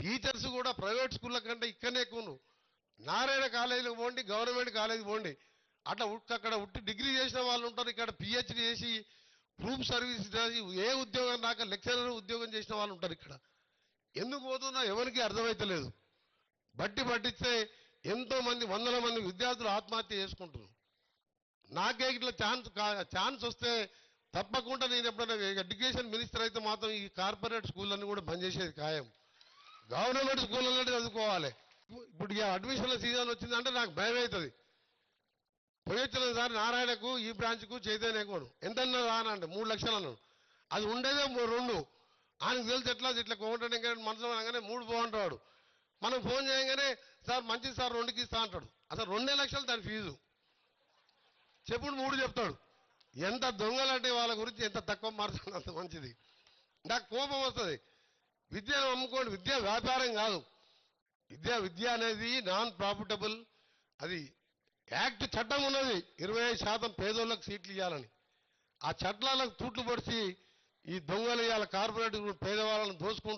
Teachers కూడా private స్కూళ్ళ కంటే ఇక్కడనే ఎక్కువ. నారాయణ కాలేజీలకు పోండి, గవర్నమెంట్ కాలేజీకి పోండి, అక్కడ ఉట్టి డిగ్రీ చేసిన వాళ్ళు ఉంటారు. ఇక్కడ పిహెచ్డి చేసి ప్రూఫ్ సర్వీస్ చేసి ఏ ఉద్యోగం రాక లెక్చరర్ ఉద్యోగం చేసిన వాళ్ళు ఉంటారు. ఇక్కడ ఎందుకు పోతున్నా ఎవరికి అర్థమైతలేదు. పట్టిస్తే ఎంతో మంది వందల మంది విద్యార్థులు ఆత్మహత్య చేసుకుంటున్నారు. నాకే ఇట్లా ఛాన్స్ వస్తే తప్పకుండా నేను ఎప్పుడైనా ఎడ్యుకేషన్ మినిస్టర్ అయితే మాత్రం ఈ కార్పొరేట్ స్కూళ్ళన్నీ కూడా బంద్ చేసేది ఖాయం. గవర్నమెంట్ స్కూళ్ళలో చదువుకోవాలి. ఇప్పుడు ఇక అడ్మిషన్ల సీజన్ వచ్చిందంటే నాకు భయం అవుతుంది. పోయొచ్చిన సార్ నారాయణకు ఈ బ్రాంచ్కు చైతన్యకు ఎంత రానంటే 3 లక్షలు అన్నాడు. అది ఉండేదే 2. ఆయనకు తెలిసి ఇట్లా కోమటంటే మనసులో అనగానే 3 బాగుంటాడు. మనం ఫోన్ చేయగానే సార్ మంచిది సార్ 2కి ఇస్తా అంటాడు. అసలు 2 లక్షలు దాని ఫీజు. చెప్పుడు 3 చెప్తాడు. ఎంత దొంగలంటే వాళ్ళ గురించి ఎంత తక్కువ మార్చాలి అంత మంచిది. నాకు కోపం వస్తుంది. విద్యను అమ్ముకోండి. విద్య వ్యాపారం కాదు. విద్య అనేది నాన్ ప్రాఫిటబుల్. అది యాక్ట్ చట్టం ఉన్నది 25% పేదోళ్ళకి సీట్లు ఇవ్వాలని. ఆ చట్టాలకు తూట్లు పడిచి ఈ దొంగలు ఇవాళ కార్పొరేట్ పేదవాళ్ళని దోసుకుంటూ